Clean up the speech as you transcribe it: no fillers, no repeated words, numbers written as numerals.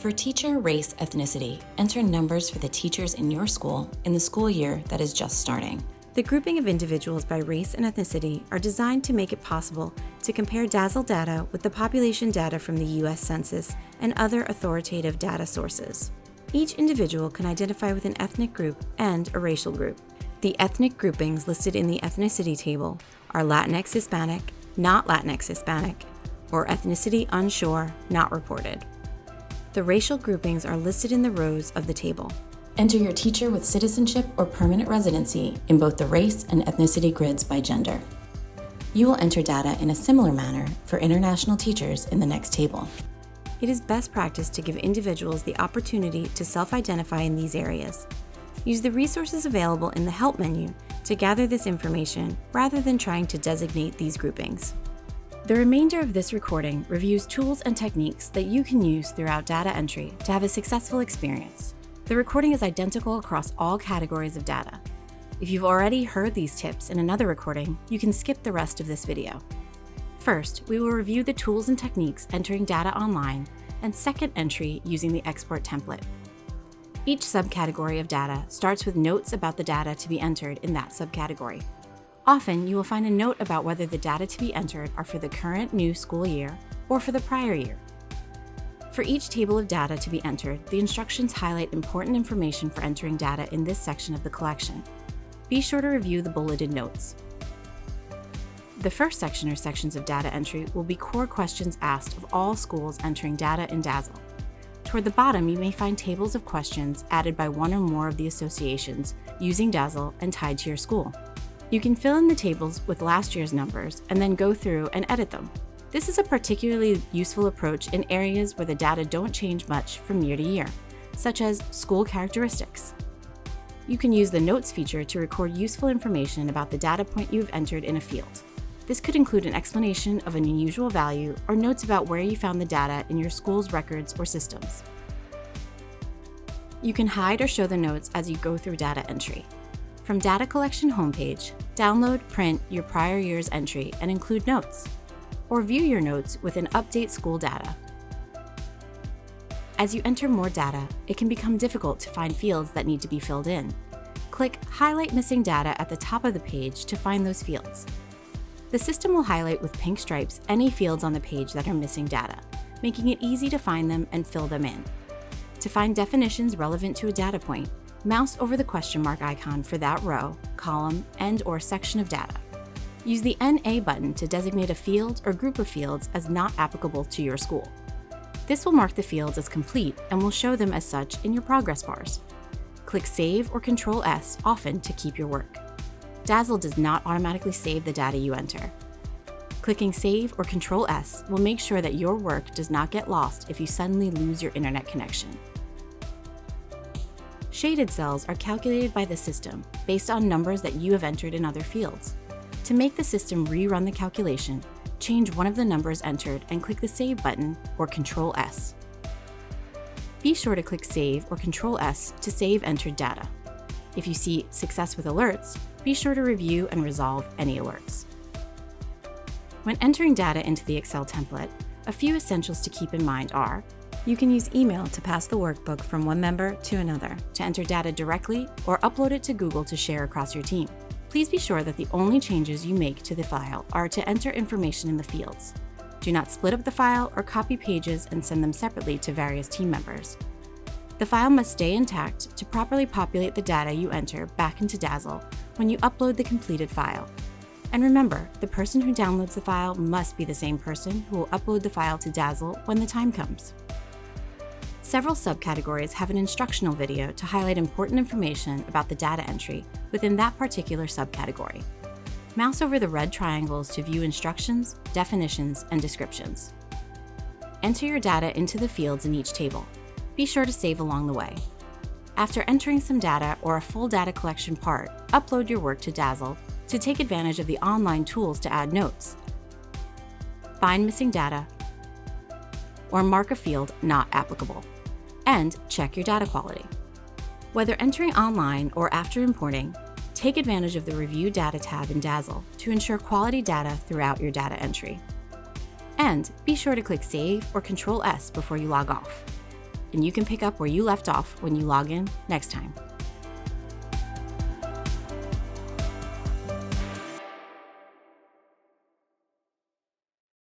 For teacher, race, ethnicity, enter numbers for the teachers in your school in the school year that is just starting. The grouping of individuals by race and ethnicity are designed to make it possible to compare DASL data with the population data from the U.S. Census and other authoritative data sources. Each individual can identify with an ethnic group and a racial group. The ethnic groupings listed in the ethnicity table are Latinx Hispanic, not Latinx Hispanic, or ethnicity unsure, not reported. The racial groupings are listed in the rows of the table. Enter your teacher with citizenship or permanent residency in both the race and ethnicity grids by gender. You will enter data in a similar manner for international teachers in the next table. It is best practice to give individuals the opportunity to self-identify in these areas. Use the resources available in the Help menu to gather this information rather than trying to designate these groupings. The remainder of this recording reviews tools and techniques that you can use throughout data entry to have a successful experience. The recording is identical across all categories of data. If you've already heard these tips in another recording, you can skip the rest of this video. First, we will review the tools and techniques entering data online, and second entry using the export template. Each subcategory of data starts with notes about the data to be entered in that subcategory. Often, you will find a note about whether the data to be entered are for the current new school year or for the prior year. For each table of data to be entered, the instructions highlight important information for entering data in this section of the collection. Be sure to review the bulleted notes. The first section or sections of data entry will be core questions asked of all schools entering data in DASL. Toward the bottom, you may find tables of questions added by one or more of the associations using DASL and tied to your school. You can fill in the tables with last year's numbers and then go through and edit them. This is a particularly useful approach in areas where the data don't change much from year to year, such as school characteristics. You can use the Notes feature to record useful information about the data point you've entered in a field. This could include an explanation of an unusual value or notes about where you found the data in your school's records or systems. You can hide or show the notes as you go through data entry. From Data Collection homepage, download, print your prior year's entry and include notes, or view your notes within Update School Data. As you enter more data, it can become difficult to find fields that need to be filled in. Click Highlight Missing Data at the top of the page to find those fields. The system will highlight with pink stripes any fields on the page that are missing data, making it easy to find them and fill them in. To find definitions relevant to a data point, mouse over the question mark icon for that row, column, and/or section of data. Use the NA button to designate a field or group of fields as not applicable to your school. This will mark the fields as complete and will show them as such in your progress bars. Click Save or Control S often to keep your work. DASL does not automatically save the data you enter. Clicking Save or Control S will make sure that your work does not get lost if you suddenly lose your internet connection. Shaded cells are calculated by the system based on numbers that you have entered in other fields. To make the system rerun the calculation, change one of the numbers entered and click the Save button or Control S. Be sure to click Save or Control S to save entered data. If you see Success with Alerts, be sure to review and resolve any alerts. When entering data into the Excel template, a few essentials to keep in mind are: you can use email to pass the workbook from one member to another, to enter data directly, or upload it to Google to share across your team. Please be sure that the only changes you make to the file are to enter information in the fields. Do not split up the file or copy pages and send them separately to various team members. The file must stay intact to properly populate the data you enter back into DASL when you upload the completed file. And remember, the person who downloads the file must be the same person who will upload the file to DASL when the time comes. Several subcategories have an instructional video to highlight important information about the data entry within that particular subcategory. Mouse over the red triangles to view instructions, definitions, and descriptions. Enter your data into the fields in each table. Be sure to save along the way. After entering some data or a full data collection part, upload your work to DASL to take advantage of the online tools to add notes, find missing data, or mark a field not applicable, and check your data quality. Whether entering online or after importing, take advantage of the Review Data tab in DASL to ensure quality data throughout your data entry. And be sure to click Save or Control S before you log off. and you can pick up where you left off when you log in next time.